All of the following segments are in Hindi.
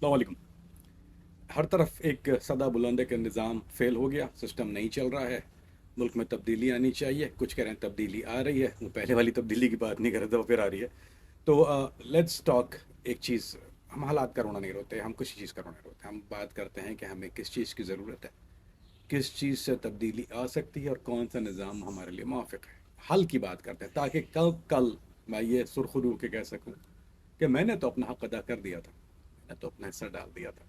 वालेकुम। हर तरफ एक सदा बुलंद है कि निज़ाम फेल हो गया, सिस्टम नहीं चल रहा है, मुल्क में तब्दीली आनी चाहिए। कुछ कह रहे हैं तब्दीली आ रही है, वो पहले वाली तब्दीली की बात नहीं कर रहे थे, वो फिर आ रही है। तो लेट्स टॉक। एक चीज़, हम हालात का रोना नहीं रोते, हम किसी चीज़ का रोना रोते, हम बात करते हैं कि हमें किस चीज़ की ज़रूरत है, किस चीज़ से तब्दीली आ सकती है और कौन सा निज़ाम हमारे लिए मुआफ़िक है। हल की बात करते हैं ताकि कल कल मैं ये सुरखरू के कह सकूं कि मैंने तो अपना हक अदा कर दिया था, मैंने तो अपना हिस्सा डाल दिया था।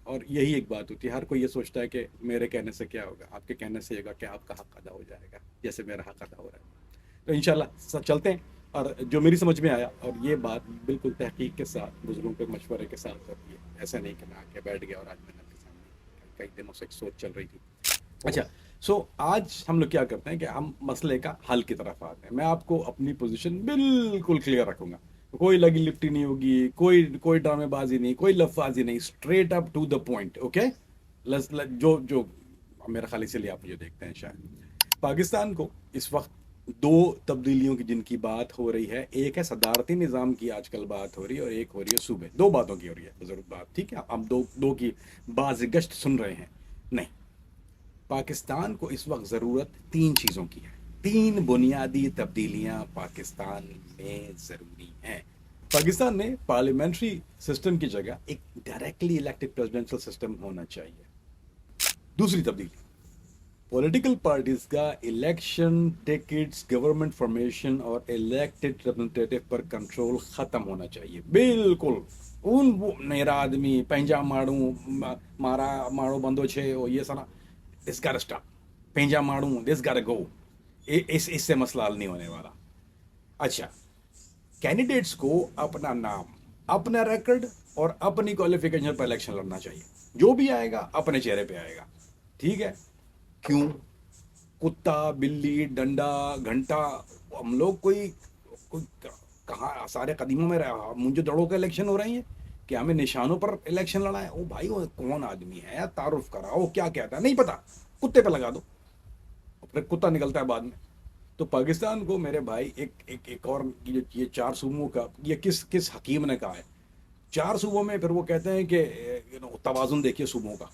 और यही एक बात होती है, हर कोई ये सोचता है कि मेरे कहने से क्या होगा, आपके कहने से होगा कि आपका हक अदा हो जाएगा जैसे मेरा हक अदा हो रहा है। तो इंशाल्लाह चलते हैं। और जो मेरी समझ में आया, और ये बात बिल्कुल तहकीक के साथ, बुजुर्गों के मशवरे के साथ होती है, ऐसा नहीं कि मैं आके बैठ गया और आज मैंने आपके सामने कई दिनों से एक सोच चल रही थी। अच्छा, आज हम लोग क्या करते हैं कि हम मसले का हल की तरफ आते हैं। मैं आपको अपनी पोजीशन बिल्कुल क्लियर रखूंगा, कोई लगी लिफ्टी नहीं होगी, कोई कोई ड्रामेबाजी नहीं, कोई लफाजी नहीं, straight up to the point. Okay, जो जो मेरा ख्याल इसलिए आप मुझे देखते हैं शायद। पाकिस्तान को इस वक्त दो तब्दीलियों की जिनकी बात हो रही है, एक है सदारती निज़ाम की आजकल बात हो रही है, और एक हो रही है सूबे। दो बातों की हो रही है बुजुर्ग बात, ठीक है। हम दो दो की बाज़गश्त सुन रहे हैं। नहीं, पाकिस्तान को इस वक्त ज़रूरत तीन चीज़ों की है। तीन बुनियादी तब्दीलियां पाकिस्तान में ज़रूरी हैं। पाकिस्तान में पार्लियामेंट्री सिस्टम की जगह एक डायरेक्टली इलेक्टेड प्रेसिडेंशियल सिस्टम होना चाहिए। दूसरी तब्दीली, पॉलिटिकल पार्टीज का इलेक्शन टिकट्स, गवर्नमेंट फॉर्मेशन और इलेक्टेड रिप्रेजेंटेटिव पर कंट्रोल खत्म होना चाहिए बिल्कुल। उन मेरा आदमी पंजा मारू, मारा मारो बंदो छे, और ये सारा, दिस गॉट स्टॉप। पंजा मारू, दिस गॉट गो। इससे मसला हल नहीं होने वाला। अच्छा, कैंडिडेट्स को अपना नाम, अपना रिकॉर्ड और अपनी क्वालिफिकेशन पर इलेक्शन लड़ना चाहिए। जो भी आएगा अपने चेहरे पे आएगा, ठीक है। क्यों? कुत्ता, बिल्ली, डंडा, घंटा, हम लोग कोई कहाँ सारे कदीमों में रहा, मुझे दड़ों के इलेक्शन हो रही हैं कि हमें निशानों पर इलेक्शन लड़ा है। ओ भाई, वो कौन आदमी है, तारुफ कराओ, क्या कहता है नहीं पता, कुत्ते पे लगा दो, फिर कुत्ता निकलता है बाद में। तो पाकिस्तान को मेरे भाई एक और ये चार सूबों का, ये किस किस हकीम ने कहा है, चार सूबों में, फिर वो कहते हैं कि तवाजुन देखिए सूबों का,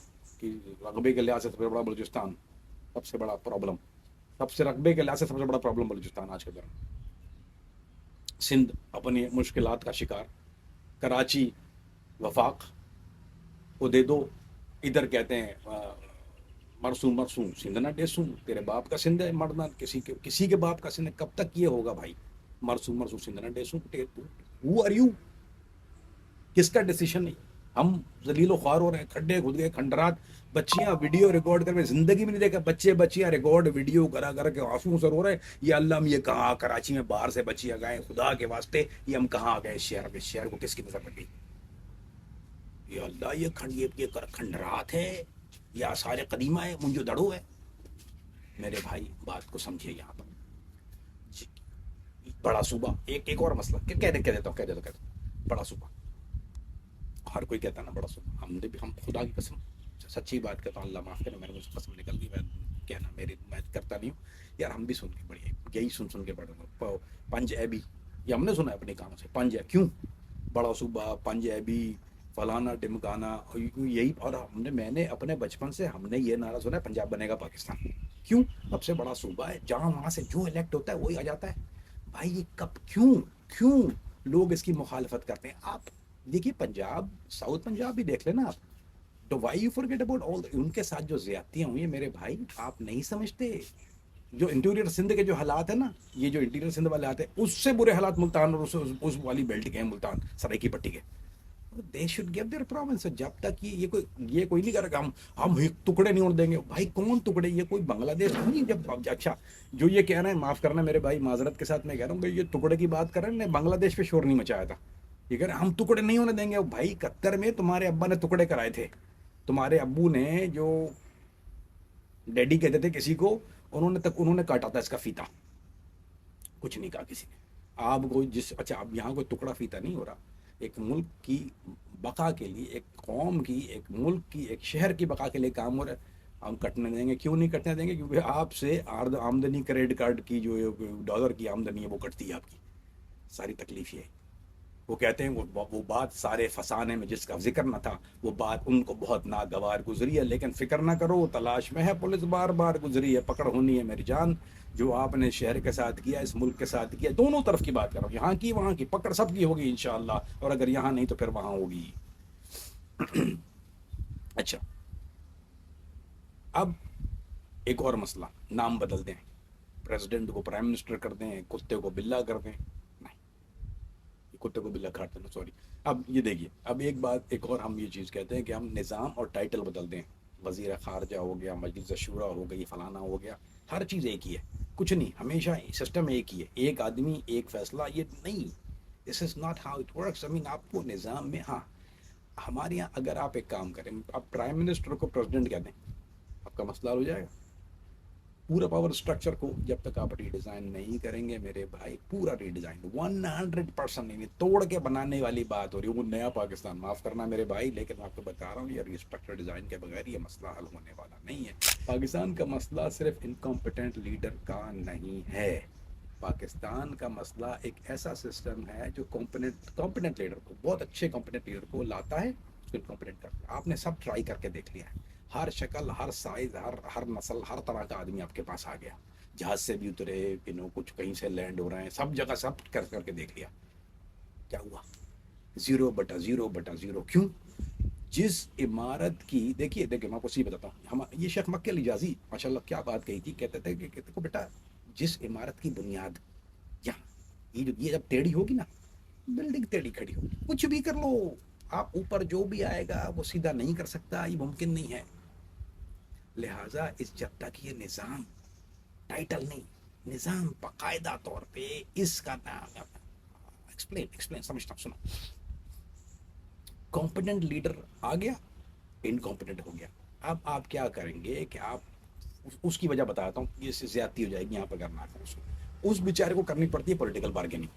कि रकबे के लिहाज से सबसे बड़ा बलूचिस्तान, सबसे बड़ा प्रॉब्लम, सबसे रकबे के लिहाज से सबसे बड़ा प्रॉब्लम बलूचिस्तान आज के दौर में। सिंध अपनी मुश्किलात का शिकार, कराची, वफाक को दे दो। इधर कहते हैं मरसूम मरसूम सिंध ना डेसूम, तेरे बाप का सिंध है मरना, किसी के बाप का सिंध है। कब तक ये होगा भाई? मरसूम मरसूम सिंध ना डेसूम, हु आर यू? किसका डिसीजन नहीं? हम जलीलो ख्वार हो रहे हैं, खड्डे खुद गए, खंडरात, बच्चियां वीडियो रिकॉर्ड कर, जिंदगी में नहीं देखा बच्चे बच्चियां रिकॉर्ड वीडियो करा कर के आंसू सर हो रहे हैं। ये अल्लाह, हम ये कहाँ कराची में बाहर से बच्चियां गए, खुदा के वास्ते ये हम कहाँ आ गए शहर में? शहर को किसकी नजर लग गई? ये अल्लाह, ये खंडरात है, ये आसार कदीमा है, मुंजो दड़ो है। मेरे भाई बात को समझिए यहाँ पर। बड़ा सूबा, एक और मसला, कह देता हूँ बड़ा सूबा। हर कोई कहता ना बड़ा सूबा, हमने भी, हम खुदा की कसम सच्ची बात करता हूँ, अल्लाह माफ़ करे, मेरे मुझसे कसम निकल गई, मैं कहना मेरी, मैं करता नहीं हूँ यार। हम भी सुन के बड़ी, यही सुन सुन के बड़े पंज ऐबी, ये हमने सुना है अपने कानों से, पंज है क्यों, बड़ा सूबा, पंज ऐबी, फलाना ढिमकाना, यही। और मैंने अपने बचपन से हमने ये नारा सुना है, पंजाब बनेगा पाकिस्तान। क्यों? सबसे बड़ा सूबा है, जहाँ वहाँ से जो इलेक्ट होता है वही आ जाता है। भाई ये कब, क्यों क्यों लोग इसकी मुखालफत करते हैं? आप देखिए, पंजाब, साउथ पंजाब भी देख लेना आप। तो why you forget about all, उनके साथ जो ज्यादतियां हुई है मेरे भाई, आप नहीं समझते। जो इंटीरियर सिंध के जो हालात है ना, ये जो इंटीरियर सिंध वाले आते हैं, उससे बुरे हालात मुल्तान और उस वाली बेल्ट के हैं, मुल्तान सराय पट्टी के। They should give their province. जब तक ये कोई नहीं करेगा, हम एक टुकड़े नहीं होने देंगे। भाई कौन टुकड़े? ये कोई बांग्लादेश नहीं। जब अच्छा, जो ये कह रहे हैं, माफ करना मेरे भाई, माजरत के साथ मैं कह रहा हूँ भाई, ये टुकड़े की बात कर रहे हैं, बांग्लादेश पे शोर नहीं मचाया था। ये कह रहे हैं हम टुकड़े नहीं होने देंगे। भाई कत्तर में तुम्हारे अब्बा ने टुकड़े कराए थे, तुम्हारे अब्बू ने, जो डैडी कहते थे किसी को, उन्होंने काटा था इसका फीता, कुछ नहीं कहा किसी ने। आप कोई जिस, अच्छा, अब यहाँ कोई टुकड़ा फीता नहीं हो रहा। एक मुल्क की बका के लिए, एक कौम की, एक मुल्क की, एक शहर की बका के लिए काम हो रहा है, हम कटने देंगे? क्यों नहीं कटने देंगे? क्योंकि आपसे आमदनी, क्रेडिट कार्ड की जो डॉलर की आमदनी है वो कटती है आपकी। सारी तकलीफ ये है। वो कहते हैं वो बात सारे फसाने में जिसका जिक्र न था, वो बात उनको बहुत नागवार गुजरी है, लेकिन फिक्र ना करो, तलाश में है पुलिस, बार बार गुजरी है, पकड़ होनी है मेरी जान। जो आपने शहर के साथ किया, इस मुल्क के साथ किया, दोनों तरफ की बात करो, यहाँ की वहाँ की, पकड़ सबकी होगी इंशाअल्लाह, और अगर यहाँ नहीं तो फिर वहाँ होगी। अच्छा, अब एक और मसला, नाम बदल दें, प्रेसिडेंट को प्राइम मिनिस्टर कर दें, कुत्ते को बिल्ला कर दें। नहीं, कुत्ते को बिल्ला काट देना, सॉरी। अब ये देखिए, अब एक बात एक और हम ये चीज़ कहते हैं कि हम निज़ाम और टाइटल बदल दें, वज़ीर ख़ारजा हो गया, मजलिस शूरा हो गई, फलाना हो गया, हर चीज़ एक ही है, कुछ नहीं, हमेशा सिस्टम एक ही है, एक आदमी एक फैसला, ये नहीं, this is not how it works. I mean आपको निज़ाम में, हाँ, हमारे यहाँ अगर आप एक काम करें, आप प्राइम मिनिस्टर को प्रेसिडेंट कह दें, आपका मसला हल हो जाएगा। पूरा पावर स्ट्रक्चर को जब तक आप रीडिज़ाइन नहीं करेंगे मेरे भाई, पूरा रीडिज़ाइन 100% नहीं, तोड़ के बनाने वाली बात हो रही है, वो नया पाकिस्तान, माफ़ करना मेरे भाई, लेकिन मैं आपको बता रहा हूँ ये रीस्ट्रक्चर डिज़ाइन के बगैर ये मसला हल होने वाला नहीं है। पाकिस्तान का मसला सिर्फ इनकॉम्पिटेंट लीडर का नहीं है, पाकिस्तान का मसला एक ऐसा सिस्टम है जो कॉम्पिटेंट लीडर को, बहुत अच्छे कॉम्पिटेंट लीडर को लाता है, उसको इनकॉम्पिटेंट करता है। आपने सब ट्राई करके देख लिया है, हर शक्ल, हर साइज, हर नस्ल, हर तरह का आदमी आपके पास आ गया, जहाज से भी उतरे, कुछ कहीं से लैंड हो रहे हैं, सब जगह सब करके देख लिया, क्या हुआ? 0/0/0। क्यों? जिस इमारत की, देखिए देखिए मैं आपको सही बताता हूँ, हम ये शेख मक्के अली जाजी माशाल्लाह क्या बात कही थी, कहते थे कि देखो बेटा, जिस इमारत की बुनियाद यहाँ, ये जब टेढ़ी होगी ना, बिल्डिंग टेढ़ी खड़ी होगी, कुछ भी कर लो आप, ऊपर जो भी आएगा वो सीधा नहीं कर सकता, ये मुमकिन नहीं है। लिहाजा इस जब तक ये निज़ाम, टाइटल नहीं, निज़ाम बाकायदा तौर पे इसका नाम, एक्सप्लेन एक्सप्लेन समझता, सुनो, कॉम्पिटेंट लीडर आ गया, इनकॉम्पिटेंट हो गया, अब आप क्या करेंगे कि आप उसकी वजह बताता हूँ, ये ज्यादती हो जाएगी यहाँ पर करना है, उसको, उस बेचारे को करनी पड़ती है पॉलिटिकल बार्गेनिंग,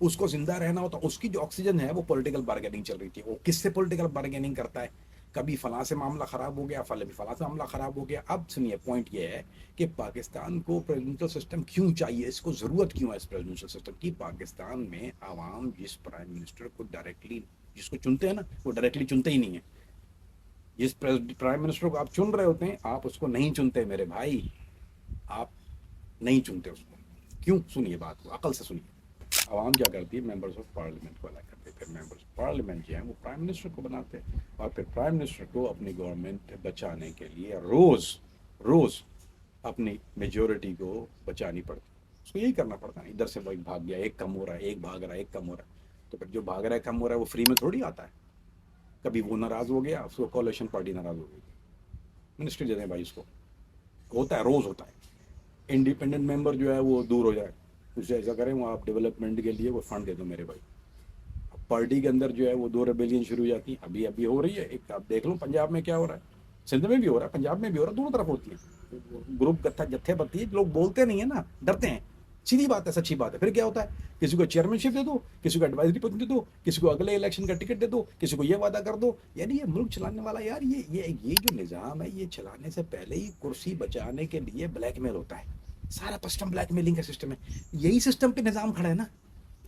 उसको जिंदा रहना होता, उसकी जो ऑक्सीजन है वो पॉलिटिकल बार्गेनिंग चल रही थी, वो किससे पॉलिटिकल बार्गेनिंग करता है, कभी फलां से मामला ख़राब हो गया, फल भी फलां से मामला ख़राब हो गया। अब सुनिए, पॉइंट ये है कि पाकिस्तान को प्रेसिडेंशियल सिस्टम क्यों चाहिए, इसको ज़रूरत क्यों है इस प्रेसिडेंशियल सिस्टम की। पाकिस्तान में आवाम जिस प्राइम मिनिस्टर को डायरेक्टली, जिसको चुनते हैं ना, वो डायरेक्टली चुनते ही नहीं है। जिस प्राइम मिनिस्टर को आप चुन रहे होते हैं, आप उसको नहीं चुनते मेरे भाई, आप नहीं चुनते उसको। क्यों? सुनिए बात को, अकल से सुनिए। आवाम क्या करती है, मेंबर्स ऑफ पार्लियामेंट को अलग करते हैं, फिर मेंबर्स ऑफ पार्लियामेंट जो है वो प्राइम मिनिस्टर को बनाते हैं, और फिर प्राइम मिनिस्टर को अपनी गवर्नमेंट बचाने के लिए रोज़ रोज़ अपनी मेजोरिटी को बचानी पड़ती है, उसको यही करना पड़ता है। इधर से वो एक भाग गया, एक कम हो रहा है, एक भाग रहा है, एक कम हो रहा है, तो फिर जो भाग रहा है, कम हो रहा है, वो फ्री में थोड़ी आता है। कभी वो नाराज़ हो गया, उसको कोalition पार्टी नाराज़ हो गई, मिनिस्ट्री दे दें भाई उसको, होता है, रोज़ होता है। इंडिपेंडेंट मेंबर जो है वो दूर हो जाए, उसे ऐसा करें, वो आप डेवलपमेंट के लिए वो फंड दे दो मेरे भाई। पार्टी के अंदर जो है वो 2 रेबेलियन शुरू हो जाती है, अभी अभी हो रही है एक, आप देख लो पंजाब में क्या हो रहा है, सिंध में भी हो रहा है, पंजाब में भी हो रहा है, दोनों तरफ होती है, ग्रुप गत्था जत्थे बत्ती है, लोग बोलते नहीं है ना, डरते हैं, सीधी बात है, सच्ची बात है। फिर क्या होता है, किसी को चेयरमैनशिप दे दो, किसी को एडवाइजरी पद दे दो, किसी को अगले इलेक्शन का टिकट दे दो, किसी को ये वादा कर दो, यानी ये मुल्क चलाने वाला यार, ये जो निज़ाम है, ये चलाने से पहले ही कुर्सी बचाने के लिए ब्लैकमेल होता है, सारा सिस्टम ब्लैकमेलिंग का सिस्टम है, यही सिस्टम पे निज़ाम खड़ा है ना।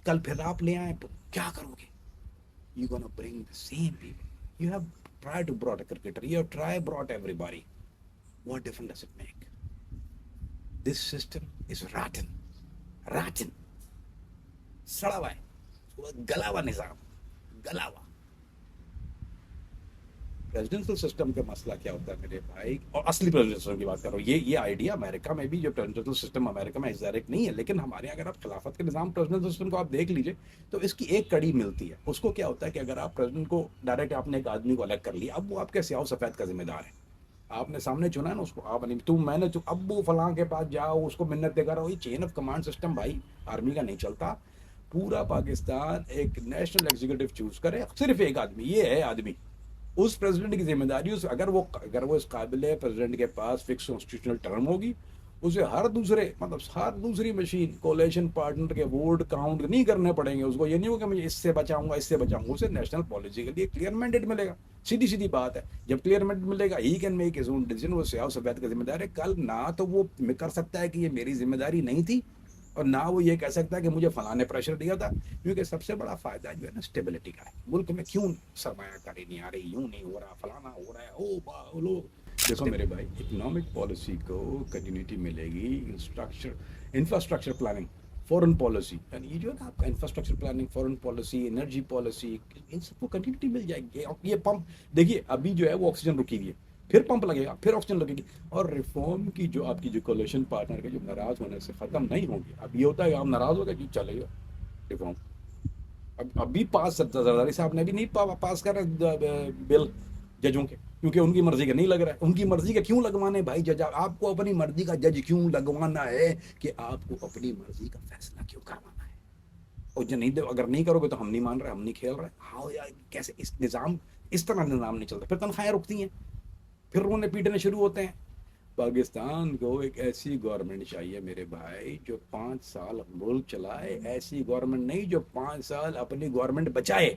कल फिर आप ले आए तो क्या करोगे? You gonna bring the same people, you have try to brought a cricketer, you have try brought everybody, what difference does it make? This system is rotten, सड़ा हुआ है, गला हुआ निज़ाम, गला हुआ। प्रेसिडेंशियल सिस्टम का मसला क्या होता है मेरे भाई, और असली प्रेसिडेंशियल सिस्टम की बात कर रहा हूँ, ये आइडिया अमेरिका में भी, जो प्रेसिडेंशियल सिस्टम अमेरिका में डायरेक्ट नहीं है, लेकिन हमारे यहाँ अगर आप खिलाफत के निज़ाम प्रेसिडेंशियल सिस्टम को आप देख लीजिए, तो इसकी एक कड़ी मिलती है। उसको क्या होता है कि अगर आप प्रेसिडेंट को डायरेक्ट, आपने एक आदमी को अलग कर लिया, अब वो आपके स्याह सफ़ेद का जिम्मेदार है, आपने सामने चुना है ना उसको, आप नहीं, तुम मैंने अब वो फलां के पास जाओ, उसको मिन्नत देकर रहो, ये चेन ऑफ कमांड सिस्टम भाई आर्मी का नहीं चलता। पूरा पाकिस्तान एक नेशनल एग्जीक्यूटिव चूज करे, सिर्फ एक आदमी, ये है आदमी, उस प्रेसिडेंट की जिम्मेदारी, उस अगर वो इस काबिल है, प्रेसिडेंट के पास फिक्स कॉन्स्टिट्यूशनल टर्म होगी, उसे हर दूसरी मशीन, कोलेशन पार्टनर के वोट काउंट नहीं करने पड़ेंगे उसको, ये नहीं होगा मैं इससे बचाऊंगा इससे बचाऊंगा, उसे नेशनल पॉलिसी के लिए क्लियर मैंडेट मिलेगा, सीधी सीधी बात है। जब क्लियर मैंडेट मिलेगा, he can make his own decision, वो स्याह सफेद का जिम्मेदार है। कल ना तो वो कर सकता है कि ये मेरी जिम्मेदारी नहीं थी, और ना वो ये कह सकता है कि मुझे फलां ने प्रेशर दिया था, क्योंकि सबसे बड़ा फायदा जो है ना स्टेबिलिटी का है। मुल्क में क्यों सरमायाकारी नहीं आ रही, यूं नहीं हो रहा, फलाना हो रहा है, ओ बोलो। देखो मेरे भाई, इकोनॉमिक पॉलिसी को कंटिन्यूटी मिलेगी, इंफ्रास्ट्रक्चर प्लानिंग, फॉरेन पॉलिसी, यानी ये जो है ना आपका infrastructure planning, foreign policy, energy policy, इन सबको कंटिन्यूटी मिल जाएगी। और ये पंप देखिए, अभी जो है वो ऑक्सीजन रुकी हुई है, फिर पंप लगेगा, फिर ऑक्सीजन लगेगी। और रिफॉर्म की जो आपकी जो कोलिशन पार्टनर के जो नाराज होने से खत्म नहीं होंगे। अब ये होता है आप नाराज हो गए जी चलेगा रिफॉर्म। अब अभी पास जरदारी साहब ने भी नहीं पास कर बिल जजों के, क्योंकि उनकी मर्जी का नहीं लग रहा है। उनकी मर्जी का क्यों लगवाने भाई जज? आपको अपनी मर्जी का जज क्यों लगवाना है, कि आपको अपनी मर्जी का फैसला क्यों करवाना है? और जो नहीं, अगर नहीं करोगे तो हम नहीं मान रहे, हम नहीं खेल रहे। हाँ यार, कैसे इस निज़ाम, इस तरह निज़ाम नहीं चलता। फिर तनख्वाहें रुकती हैं, फिर रोने पीटने शुरू होते हैं। पाकिस्तान को एक ऐसी गवर्नमेंट चाहिए मेरे भाई जो 5 साल मुल्क चलाए। ऐसी गवर्नमेंट नहीं जो 5 साल अपनी गवर्नमेंट बचाए,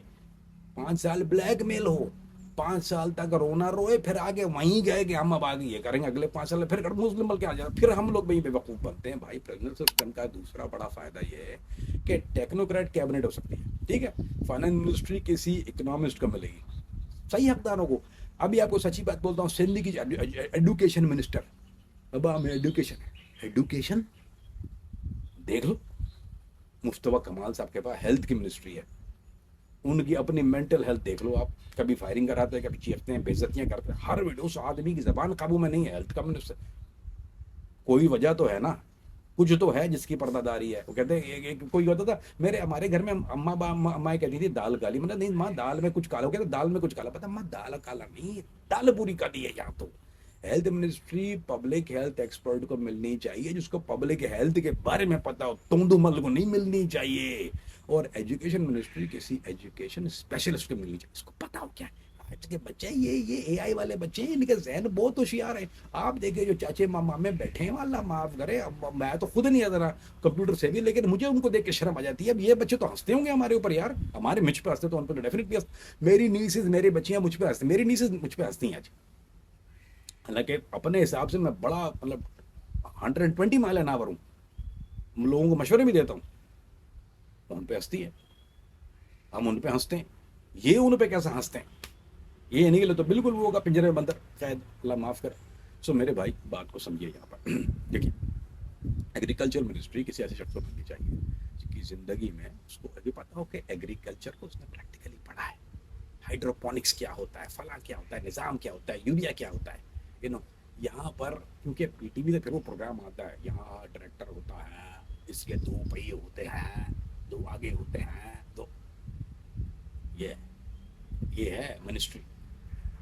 5 साल ब्लैकमेल हो, 5 साल तक रोना रोए, फिर आगे वहीं गए कि हम अब आगे ये करेंगे, अगले 5 साल फिर मुस्लिम बल्कि आ जाए, फिर हम लोग वहीं बेवकूफ़ बनते हैं भाई। प्रेसिडेंट सिस्टम का दूसरा बड़ा फायदा ये है कि टेक्नोक्रेट कैबिनेट हो सकती है, ठीक है। फाइनेंस मिनिस्ट्री किसी इकोनॉमिस्ट को मिलेगी, सही हकदारों को। अभी आपको सच्ची बात बोलता हूँ, सिंध की एडुकेशन मिनिस्टर, अब हमें एडुकेशन एडुकेशन देख लो, मुस्तफा कमाल साहब के पास हेल्थ की मिनिस्ट्री है, उनकी अपनी मेंटल हेल्थ देख लो आप। कभी फायरिंग कराते हैं, कभी चीखते हैं, बेइज्जतियां करते हैं, हर वीडियो उस आदमी की जबान काबू में नहीं है। हेल्थ का मिनिस्टर, कोई वजह तो है ना, कुछ तो है जिसकी पर्दादारी है। वो कहते हैं कोई होता था मेरे हमारे घर में, अम्मा कहती थी दाल काली, मतलब नहीं माँ दाल में कुछ काला, कहते दाल में कुछ काला, पता माँ दाल काला नहीं, दाल पूरी काली है यहाँ तो। Health ministry public health expert को मिलनी चाहिए, जिसको पब्लिक हेल्थ के बारे में पता हो, तोंदुमल को नहीं मिलनी चाहिए। और एजुकेशन मिनिस्ट्री किसी एजुकेशन स्पेशलिस्ट को मिलनी चाहिए, इसको पता हो क्या है। आज के बच्चे ये एआई वाले बच्चे हैं, इनके जहन बहुत होशियार है। आप देखिए जो चाचे मामा में बैठे हैं, वाला माफ करे, अब मैं तो खुद नहीं आता रहा कंप्यूटर से भी, लेकिन मुझे उनको देख के शर्म आ जाती है। अब ये बच्चे तो हंसते होंगे हमारे ऊपर यार, हमारे मुझ पे हंसते तो उन पर डेफिनेटली हंसते। मेरी नीसेज, मेरे बच्चियां मुझ पे हंसते, मेरी नीसेज मुझ पे हंसती हैं आज। हालांकि अपने हिसाब से मैं बड़ा मतलब 120 माइल एन आवर हूँ, लोगों को मशवरे भी देता हूँ, उन पे हंसती है, हम उन पे हंसते हैं, ये उन पे कैसे हंसते हैं, ये नहीं तो बिल्कुल वो होगा पिंजरे में बंदर, शायद अल्लाह माफ़ करे। सो मेरे भाई बात को समझिए यहाँ पर। देखिए, एग्रीकल्चर मिनिस्ट्री किसी ऐसे शख्स को मिलनी चाहिए जिसकी ज़िंदगी में उसको अभी पता हो कि एग्रीकल्चर को उसने प्रैक्टिकली पढ़ा है, हाइड्रोपोनिक्स क्या होता है, फला क्या होता है, निज़ाम क्या होता है, यूरिया क्या होता है, यू नो। यहाँ पर क्योंकि पीटीवी से फिर वो प्रोग्राम आता है, यहाँ डायरेक्टर होता है, इसके 2 पहिए होते हैं, 2 आगे होते हैं, तो ये है मिनिस्ट्री।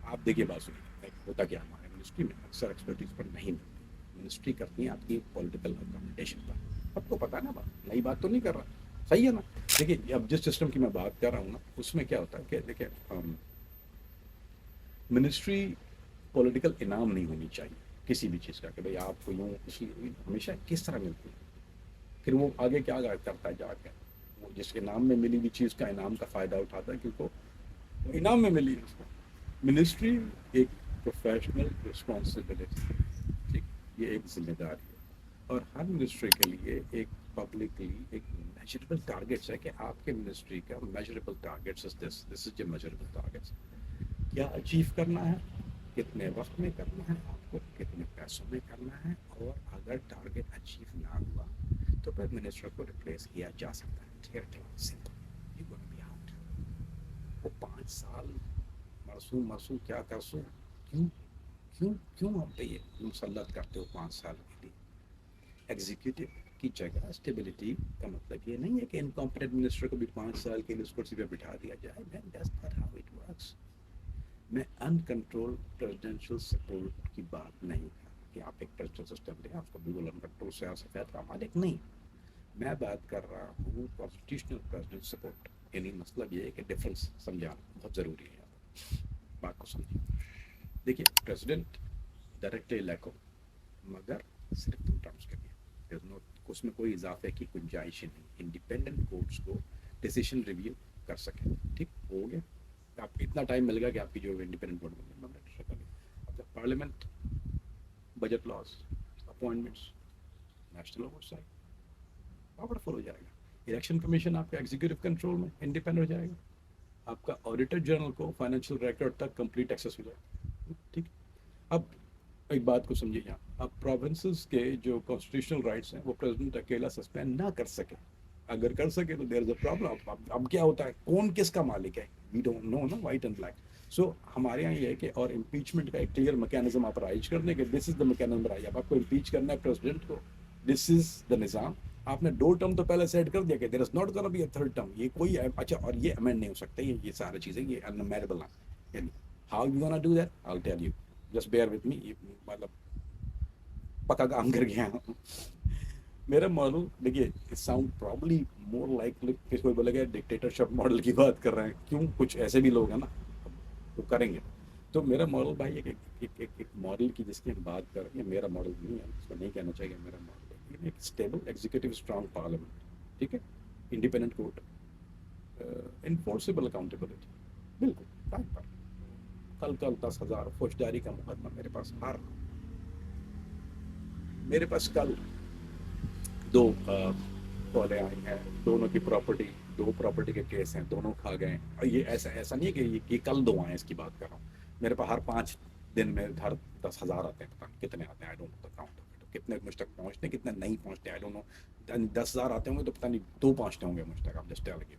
आप देखिए बात सुनिए, होता क्या हमारे मिनिस्ट्री में अक्सर एक्सपर्टीज पर नहीं मिलती। मिनिस्ट्री करती है आपकी पॉलिटिकल अकोमोडेशन पर, आपको पता है ना, बात नई बात तो नहीं कर रहा, सही है ना। देखिए अब जिस सिस्टम की मैं बात कर रहा हूँ ना, उसमें क्या होता है कि देखिए मिनिस्ट्री पॉलिटिकल इनाम नहीं होनी चाहिए किसी भी चीज़ का, कि भाई आपको यूँ इसलिए हमेशा किस तरह मिलती है, फिर वो आगे क्या करता है जाकर, वो जिस इनाम में मिली हुई चीज़ का इनाम का फ़ायदा उठाता है, क्योंकि वो इनाम में मिली है उसको। मिनिस्ट्री एक प्रोफेशनल रिस्पॉन्सिबिलिटी, ठीक, ये एक जिम्मेदारी है। और हर मिनिस्ट्री के लिए एक पब्लिकली एक मेजरेबल टारगेट्स है कि आपके मिनिस्ट्री का measurable targets this is your measurable targets, क्या अचीव करना है, कितने वक्त में करना है, आपको कितने पैसों में करना है। और अगर टारगेट अचीव ना हुआ तो फिर मिनिस्टर को रिप्लेस किया जा सकता है, clear simple, you gonna be out. वो 5 साल मरसू मरसू क्या करसू, क्यों क्यों क्यों आप पे ये मुसल्लत करते हो 5 साल के लिए। एग्जीक्यूटिव की जगह स्टेबिलिटी का मतलब ये नहीं है कि इनकॉम्पिटेंट मिनिस्टर को भी 5 साल के लिए उस कुर्सी पे बिठा दिया जाए। That's not how it works. मैं अनकंट्रोल प्रेसिडेंशियल सपोर्ट की बात नहीं कर कि आप एक प्रेसिडेंशियल सिस्टम दें, आपको बिल्कुल अनकंट्रोल से आ सफेद का मालिक नहीं। मैं बात कर रहा हूँ कॉन्स्टिट्यूशनल प्रेसिडेंट सपोर्ट, यानी मतलब ये है कि डिफरेंस समझाना बहुत ज़रूरी है। बात को समझिए, देखिए प्रेसिडेंट डायरेक्टली इलेक्ट हो, मगर सिर्फ 2 टर्म्स के लिए, नो उसमें कोई इजाफे की गुंजाइश ही नहीं। इंडिपेंडेंट कोर्ट्स को डिसीजन रिव्यू कर सके, ठीक हो गया, आप इतना टाइम मिल गया कि आपकी जो इंडिपेंडेंट बोर्ड में अब जब parliament, budget loss, appointments, national oversight, powerful हो जाएगा। इलेक्शन कमीशन आपका एग्जीक्यूटिव कंट्रोल में इंडिपेंडेंट हो जाएगा। आपका ऑडिटर जनरल को फाइनेंशियल रिकॉर्ड तक कंप्लीट एक्सेस हो जाएगा। ठीक। अब एक बात को समझिए यहाँ, अब प्रोविंसेस के जो कॉन्स्टिट्यूशनल राइट्स हैं वो प्रेसिडेंट अकेला सस्पेंड ना कर सके। अगर कर सके तो देयर इज अ प्रॉब्लम। अब क्या होता है, कौन किसका मालिक है, वी डोंट नो ना, वाइट एंड ब्लैक। सो हमारे यहाँ ये है कि और इम्पीचमेंट का एक क्लियर मैकेनिज्म आप राइज कर दें कि this is the mechanism rise. अब आपको इम्पीच करना है प्रेसिडेंट को, दिस इज द निज़ाम। आपने 2 टर्म तो पहले सेट कर दिया कि there is not gonna be a third term. ये कोई अच्छा, और ये अमेंड नहीं हो सकता, ये सारी चीज़ें ये अनमेरेबल हैं। यानी how you gonna do that, I will tell you, just bear with me. मतलब पक्का काम कर गया हूँ। मेरा मॉडल देखिए, it sound probably more like, कोई बोलेगा डिक्टेटरशिप मॉडल की बात कर रहे हैं, क्यों, कुछ ऐसे भी लोग हैं ना तो करेंगे। तो मेरा मॉडल भाई एक मॉडल की जिसकी हम बात कर रहे हैं, मेरा मॉडल नहीं है, इसको नहीं कहना चाहिए मेरा मॉडल है। एक स्टेबल एग्जीक्यूटिव स्ट्रांग पार्लियामेंट, ठीक है, इंडिपेंडेंट कोर्ट, इन्फोर्सेबल अकाउंटेबिलिटी, बिल्कुल टाइम पर। कल 10,000 फौजदारी का मुकदमा मेरे पास मेरे पास कल 2 कॉलें आई हैं, दोनों की प्रॉपर्टी, 2 प्रॉपर्टी के केस हैं, दोनों खा गए। और ये ऐसा ऐसा नहीं है कि ये कल 2 आए, इसकी बात कर रहा हूँ। मेरे पास हर 5 दिन में हर 10,000 आते हैं, पता नहीं कितने आते हैं, I don't know the count. कितने मुझ तक पहुँचते हैं, कितने नहीं पहुँचते, आई डोंट नो। 10,000 आते होंगे तो पता नहीं 2 पहुँचते होंगे मुझ तक, आप जस्ट टेल यू।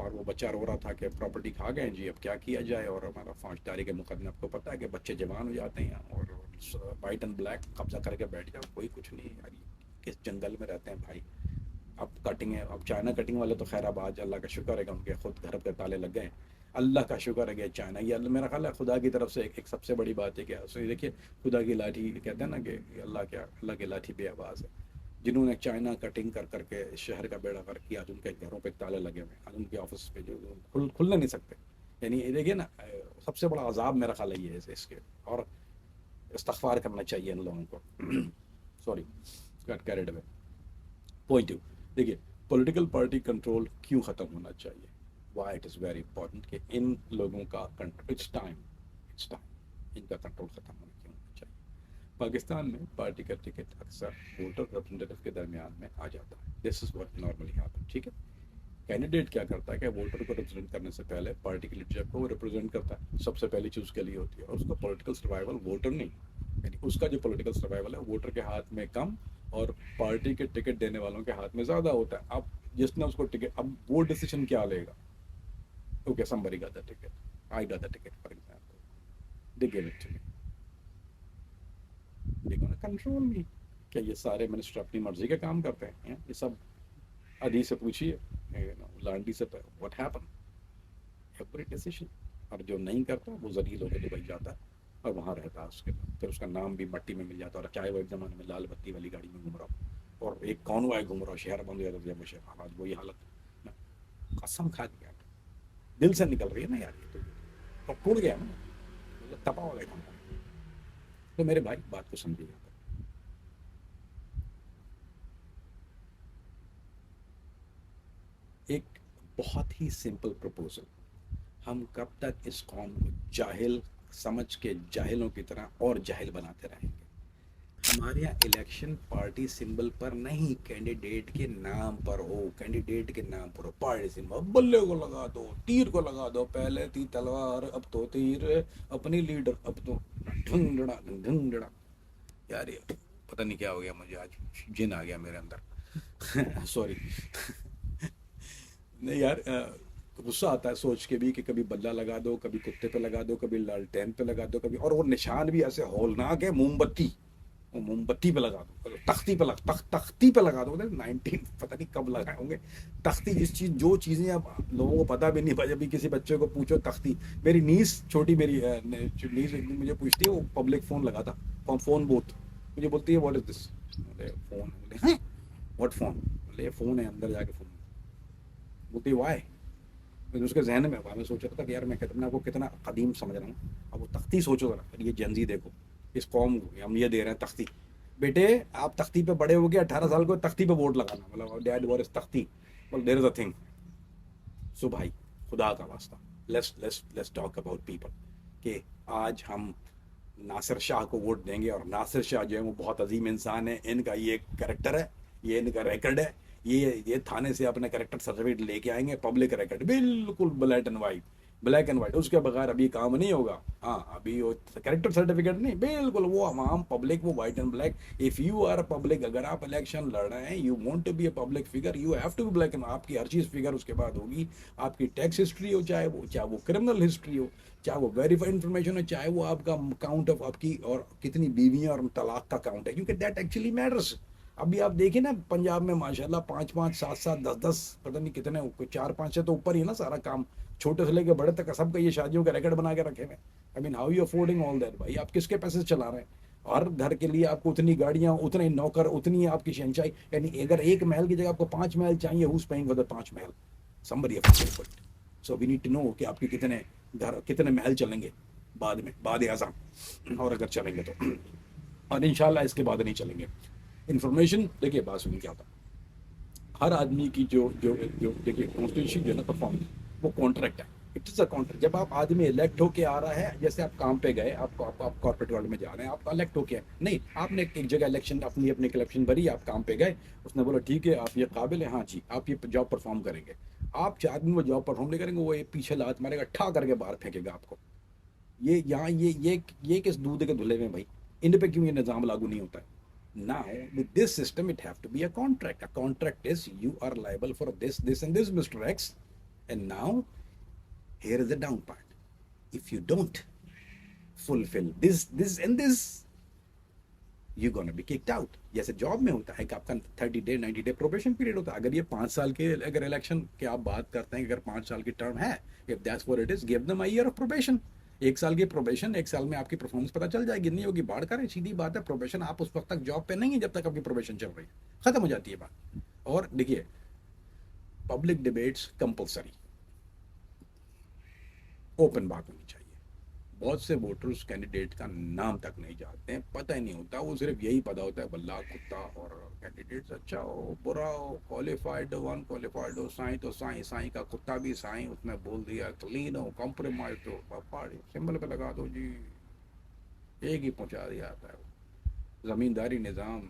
और वो बच्चा रो रहा था कि प्रॉपर्टी खा गए जी, अब क्या किया जाए। और हमारा फौजदारी के मुकदमे, आपको पता है कि बच्चे जवान हो जाते हैं और वाइट एंड ब्लैक कब्जा करके बैठ जाओ, कोई कुछ नहीं यार, किस जंगल में रहते हैं भाई। अब कटिंग है, अब चाइना कटिंग वाले तो खैर अब आज अल्लाह का शुक्र है कि उनके खुद घर पे ताले लग गए। अल्लाह का शुक्र है कि चाइना, ये मेरा ख्याल है खुदा की तरफ से एक सबसे बड़ी बात है क्या, सो देखिए खुदा की लाठी कहते हैं ना कि अल्लाह की लाठी बेआवाज़ है। जिन्होंने चाइना कटिंग कर करके इस शहर का बेड़ा कर किया, आज उनके घरों पे ताले लगे हुए हैं, आज उनके ऑफिस पे जो खुलने नहीं सकते। यानी ये देखिए ना, सबसे बड़ा अजाब मेरा ख्याल है ये है इसके। और इस्तग़फ़ार करना चाहिए इन लोगों को। Sorry, got carried away. Point two, देखिए पॉलिटिकल पार्टी कंट्रोल क्यों ख़त्म होना चाहिए, why it is very important कि इन लोगों का कंट्रोल, इट्स टाइम इनका कंट्रोल ख़त्म होना क्यों होना चाहिए। पाकिस्तान में पार्टी का टिकट अक्सर वोटर रिप्रेजेंटेटिव के दरमियान में आ जाता है, this is what normally happen. ठीक है, कैंडिडेट क्या करता है कि वोटर को रिप्रेजेंट करने से पहले पार्टी की लीडरशिप को रिप्रेजेंट करता है, सबसे पहली चीज़ उसके लिए होती है। और उसका पॉलिटिकल सर्वाइवल वोटर नहीं, यानी उसका जो पॉलिटिकल सर्वाइवल है वोटर के हाथ में कम और पार्टी के टिकट देने वालों के हाथ में ज़्यादा होता है। अब जिसने उसको टिकट, अब वो डिसीजन क्या लेगा, okay somebody got the ticket, I got the ticket for example, they gave it to me, they gonna control me। क्या ये सारे मिनिस्टर अपनी मर्जी का काम करते हैं? ये सब अदी से पूछिए, लांडी से, व्हाट हैपन, एवरी डिसीजन। और जो नहीं करता वो जलील होकर दुबई जाता है और वहाँ रहता है, उसके बाद फिर उसका नाम भी मट्टी में मिल जाता है। और चाहे वो एक ज़माने में लाल बत्ती वाली गाड़ी में घूम रहा हो और एक कॉन्वॉय घूम रहा हो, शहर बंद हो जाता है मुझे, आज वही हालत। कसम खा दिया, दिल से निकल रही है ना यार, ये तो टूट गया ना, तपा हो गया। तो मेरे भाई बात को समझिएगा, एक बहुत ही सिंपल प्रपोजल, हम कब तक इस कौम को जाहिल समझ के जाहिलों की तरह और जाहिल बनाते रहेंगे। हमारे यहाँ इलेक्शन पार्टी सिंबल पर नहीं, कैंडिडेट के नाम पर हो, कैंडिडेट के नाम पर हो पार्टी सिंबल। बल्ले को लगा दो, तीर को लगा दो, पहले थी तलवार अब तो तीर, अपनी लीडर अब तो ढंगड़ा ढंगड़ा। यार ये पता नहीं क्या हो गया मुझे, आज जिन आ गया मेरे अंदर। सॉरी। नहीं यार, गुस्सा आता है सोच के भी कि कभी बल्ला लगा दो, कभी कुत्ते पे लगा दो, कभी लालटेन पे लगा दो, कभी, और वो निशान भी ऐसे हौलनाक है, मोमबत्ती, वो मोमबत्ती पे लगा दो, तख्ती पे तख्ती पे लगा दो। 19 पता नहीं कब लगाए होंगे तख्ती, जिस चीज़ जो चीज़ें अब लोगों को पता भी नहीं। भाई अभी किसी बच्चे को पूछो तख्ती, मेरी नीस छोटी, मेरी नीस एक दिन मुझे पूछती है, वो पब्लिक फ़ोन लगा था, फ़ोन बूथ, मुझे बोलती है व्हाट इज़ दिस, बोले फ़ोन, बोले व्हाट फ़ोन, बोले फ़ोन है, अंदर जाके फ़ोन, बोलती है वाई। फिर उसके जहन में मैं सोच रहा था कि यार मैं कितना आपको कितना कदीम समझ रहा हूँ। अब वो तख्ती सोचो जरा, ये जंजी देखो, इस कौम को हम ये दे रहे हैं तख्ती। बेटे आप तख्ती पे बड़े हो गए, 18 साल को तख्ती पे वोट लगाना, मतलब डैड वॉर इज तख्ती, well there is a thing। सो भाई खुदा का वास्ता, लेट्स टॉक अबाउट पीपल, कि आज हम नासिर शाह को वोट देंगे, और नासिर शाह जो है वो बहुत अजीम इंसान है, इनका ये कैरेक्टर है, ये इनका रिकॉर्ड है, ये थाने से अपना करेक्टर सर्टिफिकेट लेके आएंगे, पब्लिक रिकॉर्ड बिल्कुल ब्लैक एंड वाइट, उसके बगैर अभी काम नहीं होगा। हाँ, अभी वो करेक्टर सर्टिफिकेट नहीं, बिल्कुल वो आम पब्लिक, वो white and black. If you are a public, अगर आप इलेक्शन लड़ रहे हैं, you want to be a public figure, you have to be black and, आपकी हर चीज फिगर उसके बाद होगी। आपकी टैक्स हिस्ट्री हो, चाहे वो क्रिमिनल हिस्ट्री हो, चाहे वो वेरीफाइड इन्फॉर्मेशन हो, चाहे वो आपका काउंट ऑफ आपकी और कितनी बीवियां और तलाक का काउंट है, क्योंकि दैट एक्चुअली मैटर्स। अभी आप देखिए ना, पंजाब में माशाल्लाह 5-5, 7-7, 10-10, पता नहीं कितने, 4-5 से तो ऊपर ही है ना सारा काम, छोटे से लेकर बड़े तक सबका ये शादियों का रिकॉर्ड बना के रखे हुए। I mean how you affording all that भाई, आप किसके पैसे से चला रहे हैं? हर घर के लिए आपको उतनी गाड़ियां, उतने नौकर, उतनी आपकी शहंशाही, यानी अगर एक महल की जगह आपको 5 महल चाहिए, whose paying for the 5 Mahal? Somebody have to pay. So we need to know कि आपके कितने घर, कितने महल चलेंगे बाद में, बाद आज़म, और अगर चलेंगे तो, और इंशाल्लाह इसके बाद नहीं चलेंगे। इन्फॉर्मेशन देखिए, बात सुनिए क्या होता है, हर आदमी की जो जो जो देखिए कॉन्स्टिट्यूशन जो है ना, परफॉर्म, वो कॉन्ट्रैक्ट है। It is a contract. जब आप आदमी इलेक्ट होके आ रहा है, जैसे आप काम पे गए, आप कॉर्पोरेट वर्ल्ड में जा रहे हैं, आप इलेक्ट होके नहीं, आपने एक जगह इलेक्शन अपनी कलेक्शन भरी, आप काम पे गए, उसने बोला ठीक है आप ये काबिल है, हाँ जी आप ये जॉब परफॉर्म करेंगे। आप 4 दिन वो जॉब परफॉर्म नहीं करेंगे, वो एक पीछे लात मारेगा, ठा करके बाहर फेंकेगा आपको। ये यहाँ ये किस दूध के धुले में भाई, इन पे क्यों ये निज़ाम लागू नहीं होता है? Now, with this system, it have to be a contract. A contract is you are liable for this, and this, Mr. X. And now, here is the down part. If you don't fulfill and this, you're gonna be kicked out. जैसे जॉब में होता है कि आपका 30 डे 90 डे प्रोबेशन पीरियड होता है। अगर ये 5 साल के, अगर इलेक्शन की आप बात करते हैं, अगर 5 साल की टर्म है, if that's what it is, give them a year of probation. 1 साल की प्रोबेशन, 1 साल में आपकी परफॉर्मेंस पता चल जाएगी, नहीं होगी बाढ़ करें, सीधी बात है। प्रोबेशन, आप उस वक्त तक जॉब पे नहीं है जब तक आपकी प्रोबेशन चल रही है, खत्म हो जाती है बात। और देखिए, पब्लिक डिबेट्स कंपलसरी, ओपन बात होनी चाहिए। बहुत से वोटर्स कैंडिडेट का नाम तक नहीं जानते हैं, पता ही नहीं होता, वो सिर्फ यही पता होता है बल्ला कुत्ता, और कैंडिडेट्स अच्छा हो बुरा हो, क्वालिफाइड हो अनक्वालिफाइड हो, साईं तो साईं, साईं का कुत्ता भी साईं, उसने बोल दिया क्लीन हो, कॉम्प्रोमाइज हो, पहाड़ी सिंबल पे लगा दो जी, एक ही पहुंचा दिया आता है। जमींदारी निज़ाम,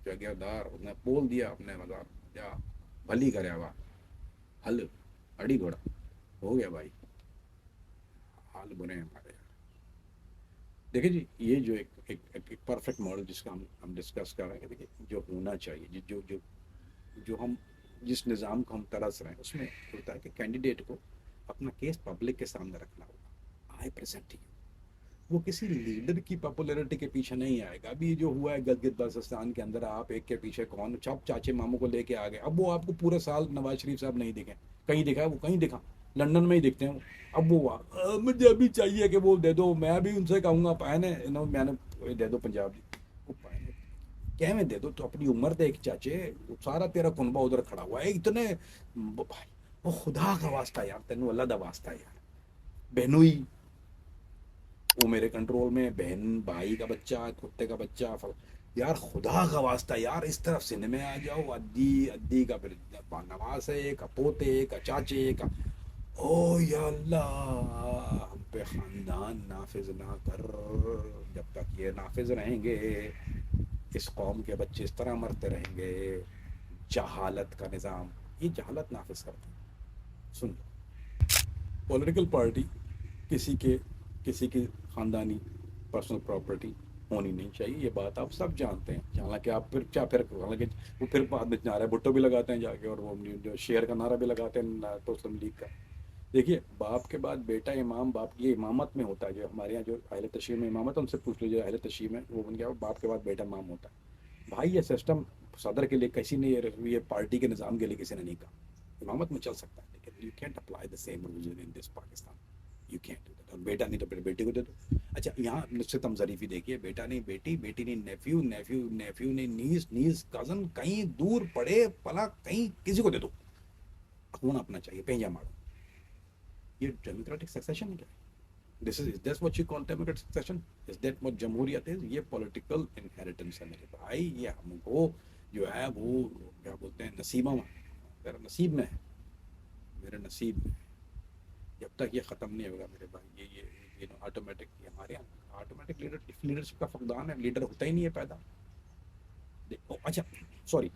जगहदार, उसने बोल दिया अपने मजार या भली करे हुआ, हल अड़ी घोड़ा हो गया भाई, हाल बुरे हैं हमारे। देखिए जी, ये जो एक परफेक्ट मॉडल जिसका हम डिस्कस कर रहे हैं, देखिए जो होना चाहिए, जो जो जो हम जिस निज़ाम को हम तरस रहे हैं, उसमें होता है कि कैंडिडेट को अपना केस पब्लिक के सामने रखना होगा। आई प्रेजेंट यू, वो किसी लीडर की पॉपुलैरिटी के पीछे नहीं आएगा। अभी जो हुआ है गलगित बल्तिस्तान के अंदर, आप एक के पीछे कौन चप चाचे मामू को लेके आ गए, अब वो आपको पूरे साल नवाज शरीफ साहब नहीं दिखे, कहीं दिखा है वो, कहीं दिखा, लंदन में ही दिखते हैं वो। अब वो मुझे अभी चाहिए कि वो दे दो, मैं भी उनसे कहूँगा पहने मैंने दे दो पंजाबी, वो पहने क्या में दे दो, तो अपनी उम्र देख चाचे, वो सारा तेरा कुनबा उधर खड़ा हुआ है इतने भाई, वो खुदा का वास्ता यार, तेन अल्लाह का वास्ता यार, बहनोई, वो मेरे कंट्रोल में, बहन भाई का बच्चा, कुत्ते का बच्चा, यार खुदा का वास्ता यार, इस तरफ सिंध में आ जाओ, अद्दी अद्दी का फिर नवासे का पोते का चाचे का, ओ या अल्लाह हम पे ख़ानदान नाफिज ना कर। जब तक ये नाफिज रहेंगे, इस कौम के बच्चे इस तरह मरते रहेंगे। जहालत का निज़ाम, ये जहालत नाफिज करते हैं। सुन लो, पॉलिटिकल पार्टी किसी के किसी की ख़ानदानी पर्सनल प्रॉपर्टी होनी नहीं चाहिए, ये बात आप सब जानते हैं। हालांकि आप फिर हालांकि वो फिर बाद में नारा भुट्टो भी लगाते हैं जाके, और वो जो शेयर का नारा भी लगाते हैं मुस्लिम लीग का। देखिए, बाप के बाद बेटा इमाम, बाप ये इमामत में होता है, जो हमारे यहाँ जो अहले तशरीह में इमामत, उनसे पूछ लीजिए अहले तशरीह में, वो बन गया बाप के बाद बेटा इमाम होता है। भाई ये सिस्टम सदर के लिए किसी ने, ये पार्टी के निज़ाम के लिए किसी ने नहीं कहा। इमामत में चल सकता है, लेकिन you can't apply the same rules in this Pakistan, you can't do that. और बेटा नहीं तो फिर बेटी को दे दो। अच्छा, यहाँ निश्चित हम जरीफी देखिए, बेटा नहीं बेटी, बेटी नहीं नेफ्यू, नेफ्यू नहीं नीस, नीस कज़न, कहीं दूर पड़े पला, कहीं किसी को दे दो, होना अपना चाहिए, पेंजा मारो। ये डेमोक्रेटिक सक्सेशन है क्या? This is that's what you call democratic succession? Is that what जमहूरियत इज? ये पॉलिटिकल इनहेरिटेंस है मेरे भाई, ये हमको जो है वो क्या बोलते हैं, नसीबा में, मेरा नसीब में है, मेरे नसीब में। जब तक ये ख़त्म नहीं होगा मेरे भाई, ये ऑटोमेटिक, हमारे यहाँ ऑटोमेटिक लीडरशिप का फकदान है, लीडर होता ही नहीं है पैदा। देखो अच्छा, sorry,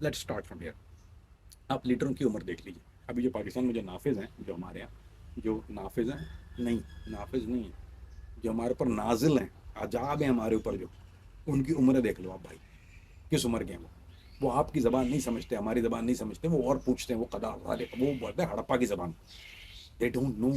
let's start from here. आप लीडरों की उम्र देख लीजिए। अभी जो पाकिस्तान में जो नाफिज हैं, जो हमारे यहाँ जो नाफिज हैं, नहीं, नाफिज नहीं है, जो हमारे ऊपर नाजिल हैं, अजाब हैं हमारे ऊपर जो, उनकी उम्र देख लो आप भाई, किस उम्र के हैं वो आपकी ज़बान नहीं समझते, हमारी ज़बान नहीं समझते, वो और पूछते हैं, वो कदा अरे वो बोलते हैं हड़प्पा की ज़बान, दे डोंट नो।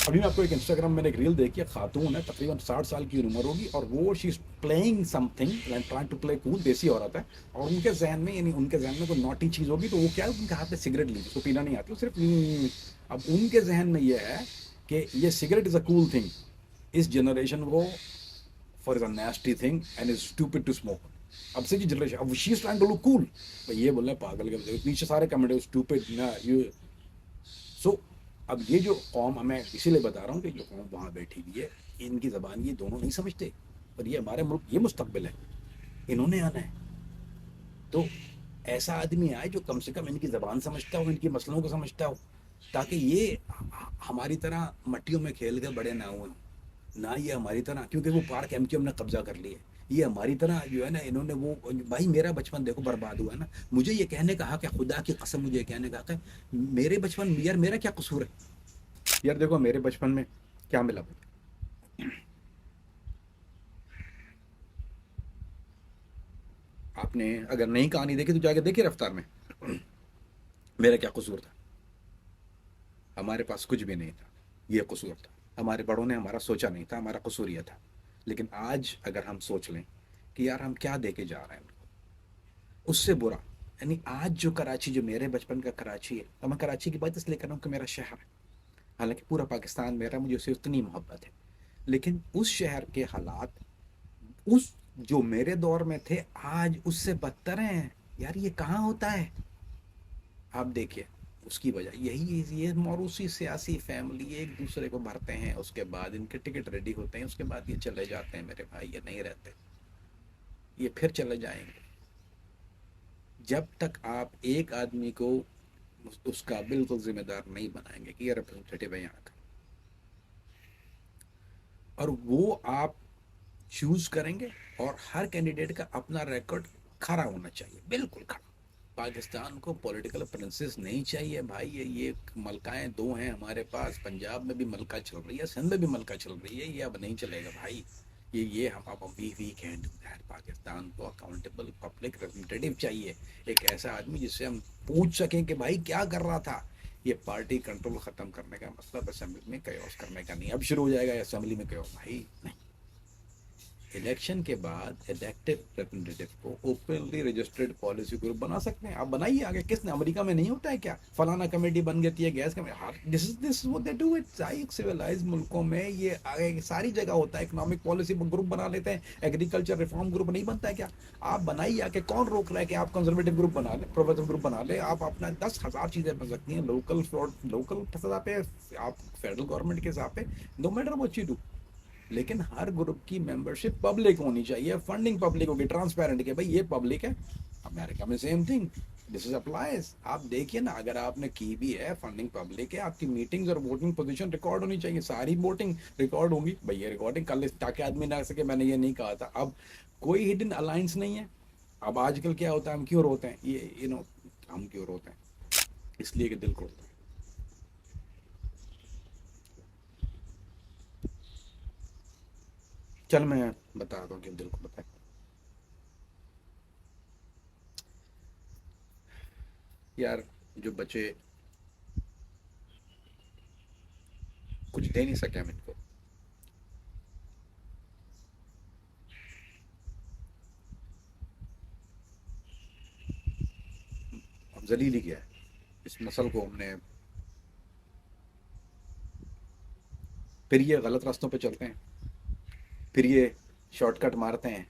अभी मैं आपको एक इंस्टाग्राम में एक रील देखी है, खातून है तकरीबन 60 साल की उम्र होगी, और वो she is playing something trying to play cool, देसी औरत है, और उनके जहन में, यानी उनके जहन में कोई नॉटी चीज़ होगी तो वो क्या है, उनके हाथ में सिगरेट ली, उसको पीना नहीं आती, वो सिर्फ अब उनके जहन में ये है कि ये cigarette is a cool thing, इस जनरेशन को for is a nasty thing and is stupid to smoke. अब से की जनरेशन, अब she is trying to look cool, भाई ये बोल रहे हैं पागल के, नीचे सारे कमेंट स्टूपिड ना यू। सो अब ये जो कौम, मैं इसीलिए बता रहा हूँ कि जो कौम वहाँ बैठी हुई है, इनकी ज़बान ये दोनों नहीं समझते, पर ये हमारे मुल्क, ये मुस्तकबिल है, इन्होंने आना है। तो ऐसा आदमी आए जो कम से कम इनकी ज़बान समझता हो, इनकी मसलों को समझता हो, ताकि ये हमारी तरह मट्टियों में खेल के बड़े ना हुए, ना ये हमारी तरह, क्योंकि वो पार्क एमक्यूएम ने कब्जा कर लिया है, ये हमारी तरह जो है ना, इन्होंने वो, भाई मेरा बचपन देखो बर्बाद हुआ है ना, मुझे ये कहने का हक है, खुदा की कसम मुझे ये कहने का हक है, मेरे बचपन यार, मेरा क्या कसूर है यार, देखो मेरे बचपन में क्या मिला मुझे, आपने अगर नई कहानी देखी तो जाके देखिए रफ्तार में, मेरा क्या कसूर था, हमारे पास कुछ भी नहीं था, ये कसूर था, हमारे बड़ों ने हमारा सोचा नहीं था, हमारा कसूर ये था। लेकिन आज अगर हम सोच लें कि यार हम क्या दे के जा रहे हैं उनको, उससे बुरा, यानी आज जो कराची, जो मेरे बचपन का कराची है, तो मैं कराची की बात इसलिए कर रहा हूँ कि मेरा शहर है, हालांकि पूरा पाकिस्तान मेरा, मुझे उससे उतनी मोहब्बत है, लेकिन उस शहर के हालात, उस जो मेरे दौर में थे, आज उससे बदतर हैं यार, ये कहाँ होता है। आप देखिए, उसकी वजह यही है, ये मौरूसी सियासी फैमिली एक दूसरे को भरते हैं, उसके बाद इनके टिकट रेडी होते हैं, उसके बाद ये चले जाते हैं मेरे भाई, ये नहीं रहते, ये फिर चले जाएंगे। जब तक आप एक आदमी को उसका बिल्कुल जिम्मेदार नहीं बनाएंगे कि ये रिप्रेजेंटेटिव है यहाँ का, और वो आप चूज करेंगे, और हर कैंडिडेट का अपना रिकॉर्ड खरा होना चाहिए, बिल्कुल खरा। पाकिस्तान को पॉलिटिकल प्रिंसेस नहीं चाहिए भाई, ये मलकाएं दो हैं हमारे पास, पंजाब में भी मलका चल रही है, सिंध में भी मलका चल रही है, ये अब नहीं चलेगा भाई, ये हम अब we can do that. Pakistan को अकाउंटेबल पब्लिक रिप्रेजेंटेटिव चाहिए, एक ऐसा आदमी जिससे हम पूछ सकें कि भाई क्या कर रहा था। ये पार्टी कंट्रोल खत्म करने का मतलब असेंबली में कयोस करने का नहीं, अब शुरू हो जाएगा असेंबली में कयोस, भाई नहीं। इलेक्शन के बाद इलेक्टेड रिप्रेजेंटेटिव को ओपनली रजिस्टर्ड पॉलिसी ग्रुप बना सकते हैं, आप बनाइए आगे, किसने, अमेरिका में नहीं होता है क्या, फलाना कमेटी बन गई है, gas committee, this what they do, it civilised मुल्कों में ये आगे सारी जगह होता है, इकोनॉमिक पॉलिसी ग्रुप बना लेते हैं, एग्रीकल्चर रिफॉर्म ग्रुप नहीं बनता है क्या, आप बनाइए आके, कौन रोक रहा है कि आप कंजर्वेटिव ग्रुप बना ले, प्रोग्रेसिव ग्रुप बना ले, आप अपना 10,000 चीजें बन सकती हैं, लोकल सतह पे, आप फेडरल गवर्नमेंट के हिसाब पे, no matter what you do, लेकिन हर ग्रुप की मेंबरशिप पब्लिक होनी चाहिए, फंडिंग पब्लिक होगी, ट्रांसपेरेंट के भाई ये पब्लिक है। अमेरिका में same thing, this is applies, आप देखिए ना, अगर आपने की भी है, फंडिंग पब्लिक है, आपकी मीटिंग्स और वोटिंग पोजीशन रिकॉर्ड होनी चाहिए, सारी वोटिंग रिकॉर्ड होगी भाई, ये रिकॉर्डिंग कर ले ताकि आदमी ना सके मैंने ये नहीं कहा था। अब कोई हिडन अलायंस नहीं है। अब आजकल क्या होता है, हम क्यों रोते हैं, ये हम क्यों रोते हैं, इसलिए कि दिल को होता है। चल मैं बता दूं कि दिल को पता है, यार जो बच्चे कुछ दे नहीं सके हम इनको, हम जलील ही किया है इस नस्ल को हमने, फिर ये गलत रास्तों पे चलते हैं, फिर ये शॉर्टकट मारते हैं,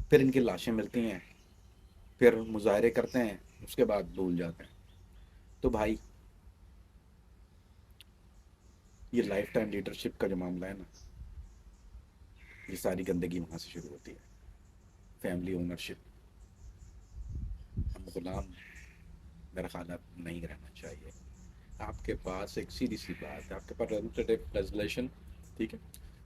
फिर इनकी लाशें मिलती हैं, फिर मुजाहरे करते हैं, उसके बाद भूल जाते हैं। तो भाई ये लाइफ टाइम लीडरशिप का जो मामला है ना, ये सारी गंदगी वहाँ से शुरू होती है, फैमिली ओनरशिप, हम गुलाम, मेरा ख्याल नहीं रहना चाहिए। आपके पास एक सीधी सी बात है, आपके पास रेजिस्लेटिव लेजिस्लेशन, ठीक है,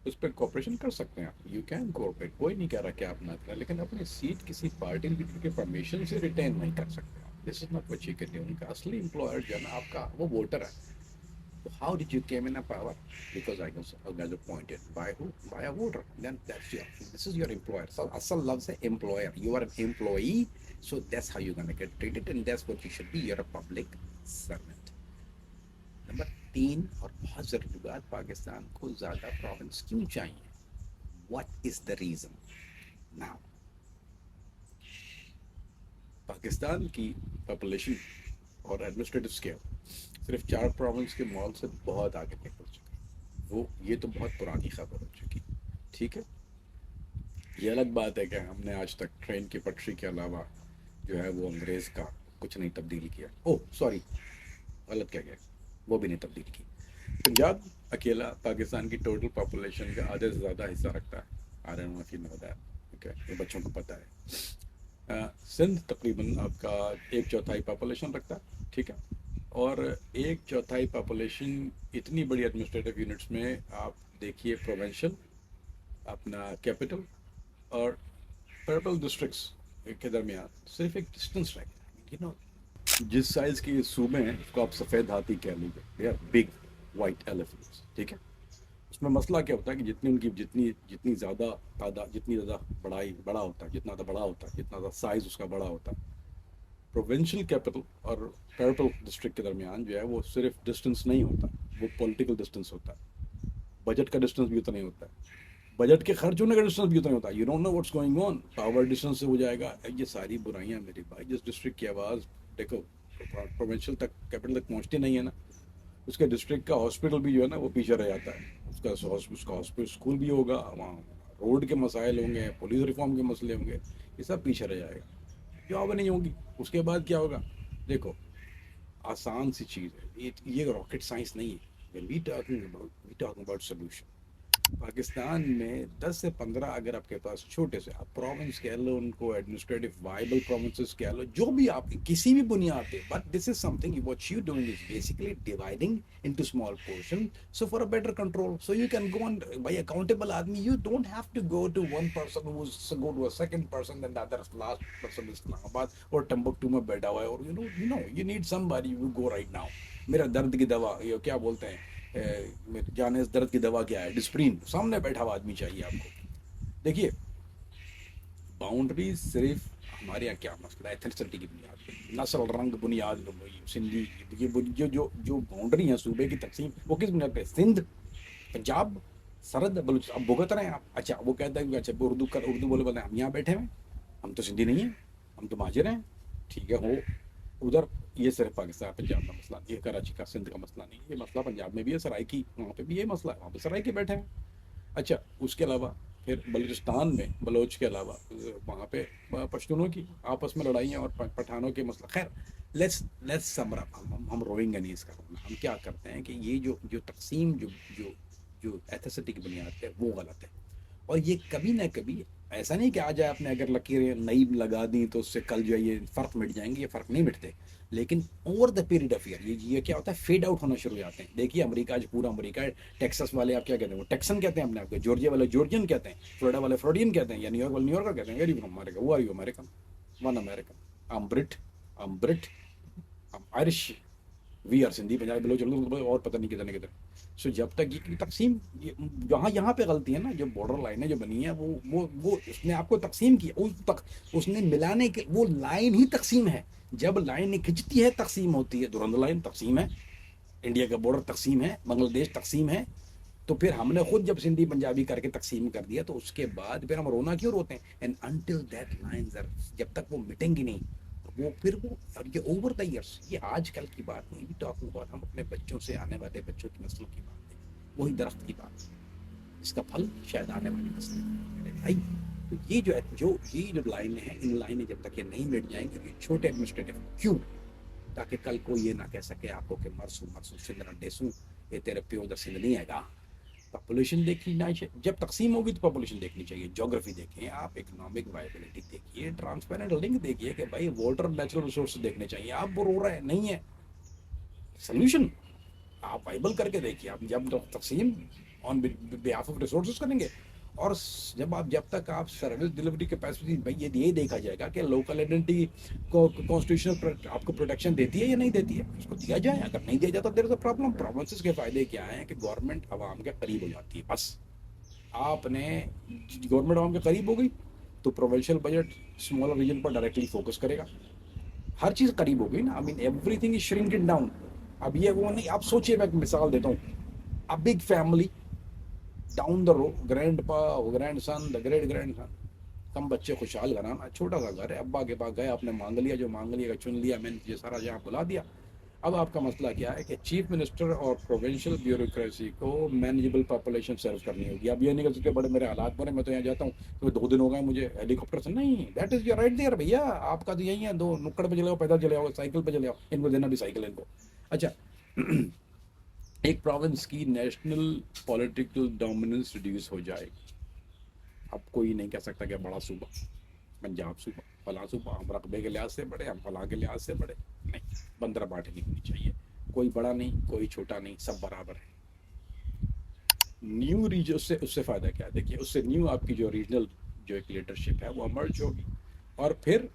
उस पर कॉपरेशन कर सकते हैं आप, यू कैन कोऑपरेट, कोई नहीं कह रहा कि आप ना करें, लेकिन अपनी सीट किसी पार्टी लीडर के परमिशन से रिटेन नहीं कर सकते आप। This is not what you can do. उनका असली एम्प्लॉयर जो है ना आपका, वो वोटर है। So how did you came in a power? Because I was appointed by who? By a voter. Then that's your, this is your employer. So asal loves an employer. You are an employee, so that's how you're gonna get treated, and that's what you should be. You're a public servant. Number 3 और बहुत जरूरी बात, पाकिस्तान को ज्यादा प्रोविंस क्यों चाहिए? What is the reason? Now, Pakistan की पॉपुलेशन और एडमिनिस्ट्रेटिव स्केल सिर्फ 4 प्रोविंस के मॉल से बहुत आगे निकल चुका है। वो ये तो बहुत पुरानी खबर हो चुकी, ठीक है। ये अलग बात है कि हमने आज तक ट्रेन की पटरी के अलावा जो है वो अंग्रेज़ का कुछ नहीं तब्दील किया। ओह सॉरी, गलत कह गया, वो भी नहीं तब्दील की। पंजाब अकेला पाकिस्तान की टोटल पॉपुलेशन का आधे से ज़्यादा हिस्सा रखता है। I don't know if you know that, okay, ये बच्चों को पता है। सिंध तकरीबन आपका 1/4 पॉपुलेशन रखता है, ठीक है। और 1/4 पॉपुलेशन इतनी बड़ी एडमिनिस्ट्रेटिव यूनिट्स में आप देखिए, प्रोविंशियल, अपना कैपिटल और पर्पल डिस्ट्रिक्ट्स के दरमियान सिर्फ एक डिस्टेंस रह गया। यू नो, जिस साइज़ के सूबे हैं उसको आप सफ़ेद हाथी कह लीजिए, they are big white elephants, ठीक है। उसमें मसला क्या होता है कि जितनी उनकी जितनी जितनी ज़्यादा तादाद, जितनी ज़्यादा बड़ा होता है, जितना ज़्यादा बड़ा होता है, जितना ज़्यादा साइज़ उसका बड़ा होता है, प्रोविंशियल कैपिटल और पर्पल डिस्ट्रिक्ट के दरमियान जो है वो सिर्फ डिस्टेंस नहीं होता, वो पॉलिटिकल डिस्टेंस होता है। बजट का डिस्टेंस भी उतना ही होता है, बजट के खर्च होने का डिस्टेंस भी उतना ही होता है। You don't know what's going on, power distance से हो जाएगा। ये सारी बुराइयां मेरे भाई, जिस डिस्ट्रिक्ट की आवाज़ देखो प्रोविंशियल तक, कैपिटल तक पहुंचती नहीं है ना, उसके डिस्ट्रिक्ट का हॉस्पिटल भी जो है ना वो पीछे रह जाता है। उसका हॉस्पिटल, स्कूल भी होगा वहाँ, रोड के मसाइल होंगे, पुलिस रिफॉर्म के मसले होंगे, ये सब पीछे रह जाएगा, जॉब नहीं होगी। उसके बाद क्या होगा? देखो, आसान सी चीज़ है ये रॉकेट साइंस नहीं है। When we talking about solution, Pakistan में 10 से 15 अगर आपके पास छोटे से, आप प्रोविंस कह लो उनको, एडमिनिस्ट्रेटिव वाइबल प्रोविंसेस कह लो, जो भी आप किसी भी बुनियाद पे, but this is something what you doing is basically dividing into small portion, so for a better control, so you can go on by accountable आदमी। You don't have to go to one person who go to a second person then the other last person is Islamabad और टम्बकटू में बैठा हुआ है, और you need somebody you go right now. मेरा दर्द की दवा, ये क्या बोलते हैं, जाने इस दर्द की दवा क्या है, डिस्प्रिन, सामने बैठा हुआ आदमी चाहिए आपको। देखिए, बाउंड्रीज सिर्फ हमारे यहाँ क्या मसला है, एथनिसिटी की बुनियाद पे, नस्ल, रंग, बुनियाद, सिंधी, ये जो जो जो बाउंड्री है सूबे की तकसीम, वो किस बुनियाद पे? सिंध, पंजाब, सरहद, बलूच, अब भुगत रहे हैं आप। अच्छा, वो कहता है कि अच्छा उर्दू बोले बोले, हम यहाँ बैठे हुए, हम तो सिंधी नहीं हैं, हम तो माजिर हैं, ठीक है। हो उधर, ये सिर्फ पाकिस्तान पंजाब का मसला, ये कराची का सिंध का मसला नहीं, ये मसला पंजाब में भी है, सराइकी वहाँ पे भी ये मसला है, वहाँ पे सराइकी बैठे हैं। अच्छा, उसके अलावा फिर बलूचिस्तान में बलोच के अलावा वहाँ पे पश्तूनों की आपस में लड़ाइयाँ और पठानों के मसला। खैर, लेट्स समर अप, हम रोएंगे नहीं इसका। हम क्या करते हैं कि ये जो जो तकसीम, जो जो जो एथनिसिटी की बुनियाद पे, वो गलत है। और ये कभी ना कभी, ऐसा नहीं कि आज आपने अगर लकीरें नई लगा दी तो उससे कल जो है ये फ़र्क मिट जाएंगे, ये फ़र्क नहीं मिटते। लेकिन over the period of year ये क्या होता है, फेड आउट होना शुरू हो जाते हैं। देखिए अमेरिका, आज पूरा अमेरिका है, टेक्सास वाले आप क्या कहते हैं, वो टेक्सन कहते हैं अपने आप को, जॉर्जिया वाले जॉर्जियन कहते हैं, फ्लोरिडा वाले फ्लोरिडियन कहते हैं, या न्यूयॉर्क वाले न्यूयॉर्कर कहते हैं। वेरी फ्रॉम अमेरिका, वो are you American, one American, I am Brit, I am Irish, we are Sindhi, Punjabi, Baloch, और पता नहीं कितने कितने। सो जब तक ये तकसीम, जहाँ यहाँ पे गलती है ना, जो बॉर्डर लाइनें जो बनी है, वो उसने आपको तकसीम की, उसने मिलाने के, वो लाइन ही तकसीम है। जब लाइन खिंचती है तकसीम होती है। दुरंद लाइन तकसीम है, इंडिया का बॉर्डर तकसीम है, बांग्लादेश तकसीम है। तो फिर हमने खुद जब सिंधी पंजाबी करके तकसीम कर दिया, तो उसके बाद फिर हम रोना क्यों रोते हैं? And until that lines are, जब तक वो मिटेंगी नहीं, वो फिर वो, और ये ओवर द ईयर्स, ये आजकल की बात नहीं, टॉकिंग अबाउट हम अपने बच्चों से, आने वाले बच्चों की नस्लों की बात है, वही दरख्त की बात, इसका फल शायद आने वाली नस्लें। मेरे भाई, तो ये जो लाइनें हैं, इन लाइनें जब तक ये नहीं मिट जाएंगी, ये छोटे एडमिनिस्ट्रेटिव क्यों, ताकि कल को ये ना कह सके आपको कि मरसू सिंध रंडेसू, ये तेरे प्यो द सिंध नहीं हैगा। पॉपुलेशन देखनी चाहिए, जब तकसीम होगी तो पॉपुलेशन देखनी चाहिए, जोग्राफी देखें आप, इकोनॉमिक वायबिलिटी देखिए, ट्रांसपेरेंट लिंक देखिए कि भाई वाटर, नेचुरल रिसोर्स देखने चाहिए। आप बोर हो रहे हैं, नहीं है सोल्यूशन, आप वाइबल करके देखिए। आप जब तकसीम ऑन बिहाफ ऑफ रिसोर्सेज करेंगे, और जब तक आप सर्विस डिलीवरी कैपेसिटी, भाई ये देखा जाएगा कि लोकल आइडेंटिटी को कॉन्स्टिट्यूशनल आपको प्रोटेक्शन देती है या नहीं देती है, उसको दिया जाए। अगर नहीं दिया जाता there is a problem. Provinces के फायदे क्या हैं कि गवर्नमेंट आवाम के करीब हो जाती है। बस आपने गवर्नमेंट आवाम के करीब हो गई तो प्रोविंशियल बजट स्मॉलर रीजन पर डायरेक्टली फोकस करेगा। हर चीज़ करीब हो गई ना। I mean everything is shrinking down. अब ये वो नहीं, आप सोचिए, मैं एक मिसाल देता हूँ। A big family down the road, grandpa, grandson, the great grandson, कम बच्चे खुशहाल घराना, छोटा सा घर है, अब्बा के पास गए, आपने मांग लिया, जो मांग लिया चुन लिया, मैंने ये सारा जहाँ बुला दिया। अब आपका मसला क्या है कि चीफ मिनिस्टर और प्रोविंशियल ब्यूरोक्रेसी को मैनेजेबल पॉपुलेशन सर्व करनी होगी। अब ये नहीं कर सकते बड़े मेरे हालात बने, मैं तो यहाँ जाता हूँ तो 2 दिन हो गए मुझे हेलीकॉप्टर से, नहीं, that is your right there भैया। आपका तो यही है, दो नुक्कड़ पे चले जाओ, पैदल चले जाओ, साइकिल पे चले जाओ, इनको देना भी साइकिल इनको। अच्छा एक प्रोविंस की नेशनल पॉलिटिकल डोमिनेंस रिड्यूस हो जाएगी। अब कोई नहीं कह सकता कि बड़ा सूबा, पंजाब सूबा, फला सूबा, हम रकबे के लिहाज से बड़े, हम फला के लिहाज से बड़े, नहीं, बंदर बांट नहीं होनी चाहिए। कोई बड़ा नहीं, कोई छोटा नहीं, सब बराबर है। न्यू रीजन, उससे उससे फ़ायदा क्या है, देखिए, उससे न्यू आपकी जो रीजनल जो एक लीडरशिप है वो मर्ज होगी, और फिर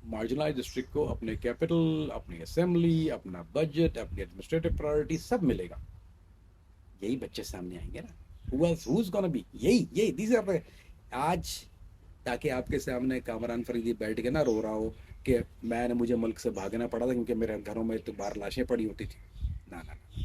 मार्जिनलाइज डिस्ट्रिक्ट को अपने कैपिटल, अपनी असेंबली, अपना बजट, अपनी एडमिनिस्ट्रेटिव प्रायोरिटी सब मिलेगा। यही बच्चे सामने आएंगे ना, who's gonna be, यही these are the, आज ताकि आपके सामने कामरान फरीदी बैठ के ना रो रहा हो कि मैंने, मुझे मुल्क से भागना पड़ा था क्योंकि मेरे घरों में तो बाहर लाशें पड़ी होती थी। ना ना ना,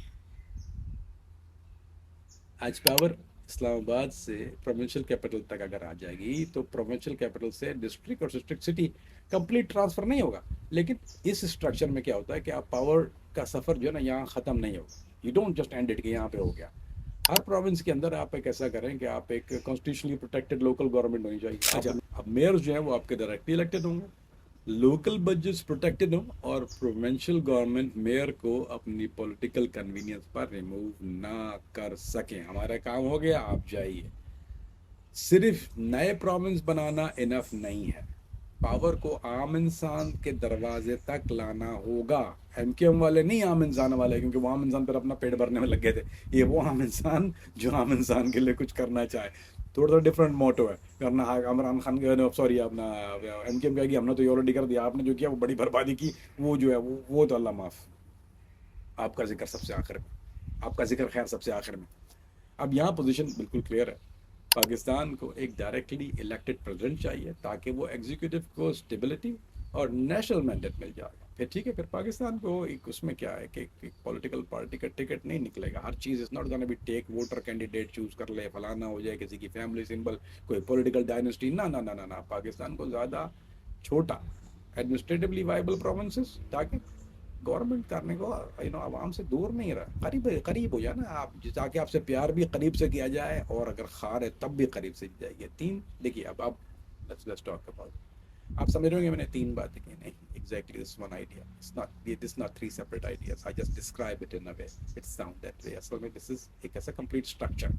आज पावर इस्लामाबाद से प्रोविंशियल कैपिटल तक अगर आ जाएगी तो प्रोविंशियल कैपिटल से डिस्ट्रिक्ट और डिस्ट्रिक्ट सिटी कंप्लीट ट्रांसफर नहीं होगा। लेकिन इस स्ट्रक्चर में क्या होता है कि आप पावर का सफ़र जो है ना यहाँ ख़त्म नहीं होगा। You don't just and it कि यहाँ पे हो गया। हर प्रोविंस के अंदर आप एक ऐसा करें कि आप एक कॉन्स्टिट्यूशनली प्रोटेक्टेड लोकल गवर्नमेंट होनी चाहिए। अच्छा, अब मेयर्स जो है वो आपके डायरेक्टली इलेक्टेड होंगे, लोकल बजट्स प्रोटेक्टेड हो, और प्रोविंशियल गवर्नमेंट मेयर को अपनी पॉलिटिकल कन्वीनियंस पर रिमूव ना कर सकें। हमारा काम हो गया, आप जाइए। सिर्फ नए प्रोविंस बनाना इनफ नहीं है, पावर को आम इंसान के दरवाजे तक लाना होगा। एमकेएम वाले नहीं आम इंसान वाले, क्योंकि वो आम इंसान पर अपना पेट भरने में लग गए थे। ये वो आम इंसान जो आम इंसान के लिए कुछ करना चाहे। थोड़ा सा डिफरेंट मोटो है करना। हाँ, इमरान खान का, सॉरी, अपना एमकेएम कहेगी हमने तो ये ऑलरेडी कर दिया, आपने जो किया वो बड़ी बर्बादी की, वो जो है वो तो अल्लाह माफ। आपका जिक्र सबसे आखिर में, आपका जिक्र खैर सबसे आखिर में। अब यहाँ पोजीशन बिल्कुल क्लियर है। पाकिस्तान को एक डायरेक्टली इलेक्टेड प्रेसिडेंट चाहिए ताकि वो एग्जीक्यूटिव को स्टेबिलिटी और नेशनल मैंडेट मिल जाएगा। फिर ठीक है, फिर पाकिस्तान को एक उसमें क्या है कि पॉलिटिकल पार्टी का टिकट नहीं निकलेगा। हर चीज़ is not gonna be take voter candidate choose कर ले, फलाना हो जाए, किसी की फैमिली सिंबल, कोई पॉलिटिकल डायनेस्टी, ना ना ना ना ना। पाकिस्तान को ज़्यादा छोटा एडमिनिस्ट्रेटिवली वाइबल प्रोविंसेस, ताकि गवर्नमेंट करने को आवाम से दूर नहीं रहा, करीब करीब हो जाए ना आप, ताकि आपसे प्यार भी करीब से किया जाए, और अगर खार है तब भी करीब से जाएगी। तीन देखिए, अब आप लेट्स टॉक अबाउट, आप समझ रहे होंगे मैंने 3 बातें की। नहीं, exactly this one idea, it's not, this not 3 separate ideas, I just describe it in a way it sound that way. असल में दिस इज एक ऐसा complete structure,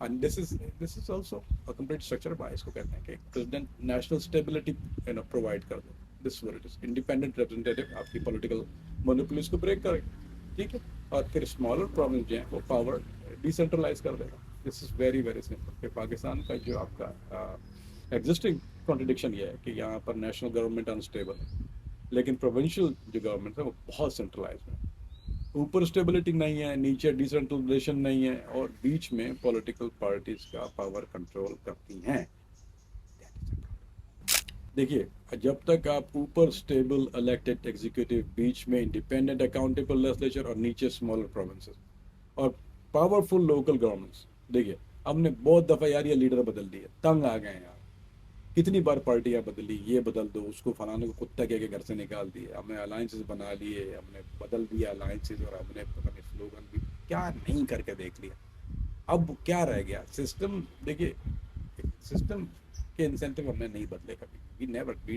and this is also a complete structure bye, इसको कहते हैं कि प्रेसिडेंट नेशनल स्टेबिलिटी प्रोवाइड कर दो। This what it is, independent representative आपकी पॉलिटिकल मोनोपोलीज को ब्रेक करेगा, ठीक है, और फिर स्मॉलर प्रोविंस जो है वो पावर डिसेंट्रलाइज कर देगा। This is very very simple. कि पाकिस्तान का जो आपका एग्जिस्टिंग कॉन्ट्रडिक्शन ये है कि यहाँ पर नेशनल गवर्नमेंट अनस्टेबल है, लेकिन प्रोविंशियल जो गवर्नमेंट है वो बहुत सेंट्रलाइज है। ऊपर स्टेबिलिटी नहीं है, नीचे डिसेंट्रलाइजेशन नहीं है, और बीच में पॉलिटिकल पार्टीज का पावर कंट्रोल करती हैं। देखिए, जब तक आप ऊपर स्टेबल इलेक्टेड एग्जीक्यूटिव, बीच में इंडिपेंडेंट अकाउंटेबल लेजिस्लेचर, और नीचे स्मॉलर प्रोविंसेस और पावरफुल लोकल गवर्नमेंट्स। देखिए, हमने बहुत दफ़ा यार ये लीडर बदल दिए, तंग आ गए यार। कितनी बार पार्टियां बदली, ये बदल दो, उसको फलाने को कुत्ता कह के घर से निकाल दिए, हमने अलायंसेस बना लिए, हमने बदल दिया अलायंसेस, और हमने पता नहीं स्लोगन भी क्या नहीं करके देख लिया। अब क्या रह गया सिस्टम? देखिए, सिस्टम के इंसेंटिव हमने नहीं बदले कभी। We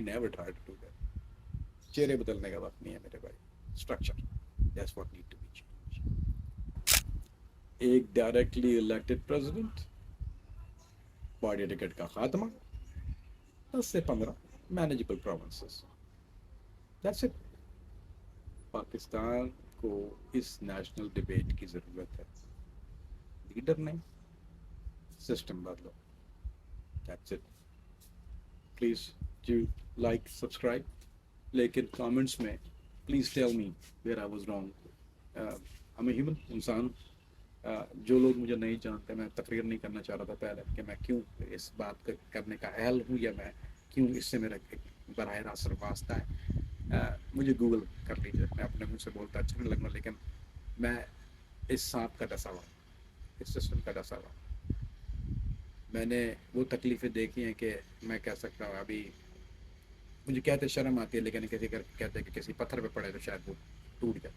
never try to do that. चेहरे बदलने का वक्त नहीं है मेरे भाई, structure, that's what need to be change. एक directly elected president, body ticket का खात्मा, 10 से 15 manageable provinces, that's it. Pakistan को इस नेशनल डिबेट की ज़रूरत है, लीडर नहीं, सिस्टम बदलो। That's it. Please do like subscribe, लेकिन कमेंट्स में please tell me where I was wrong. I am human, इंसान। जो लोग मुझे नहीं जानते, मैं तकरीर नहीं करना चाह रहा था पहले कि मैं क्यों इस बात को करने का अहल हूँ, या मैं क्यों इससे मेरा बराह रास्त वास्ता है। मुझे गूगल कर लीजिए, मैं अपने मुंह से बोलता अच्छा नहीं लगना, लेकिन मैं इस सांप का डसा हुआ, इस सिस्टम का डसा हुआ। मैंने वो तकलीफ़ें देखी हैं कि मैं कह सकता हूँ अभी मुझे कहते शर्म आती है, लेकिन किसी कहते हैं कि किसी पत्थर पे पड़े तो शायद वो टूट जाए।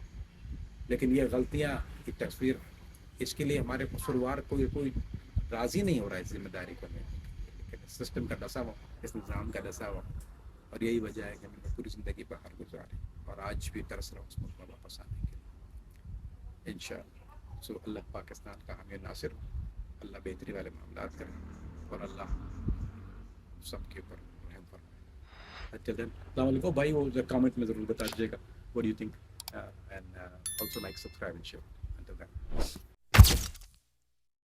लेकिन ये गलतियाँ की तस्वीर, इसके लिए हमारे कसूरवार कोई कोई राज़ी नहीं हो रहा है इस जिम्मेदारी को लेने के लिए, लेकिन इस सिस्टम का डसा हुआ, इस निज़ाम का डसा हुआ। और यही वजह है कि मैंने पूरी ज़िंदगी बाहर गुजारी और आज भी तरस रहा हूँ उस मुल्क में वापस आने के लिए इंशाअल्लाह। सो अल्लाह पाकिस्तान का हमें नासिर हो, अल्लाह बेहतरी वाले मामलात करें, और अल्लाह सबके ऊपर रहम फरमाए। Till then, अस्सलाम वालेकुम भाई, वो कमेंट में ज़रूर बता दीजिएगा what do you think, and also like, subscribe and share. Until then.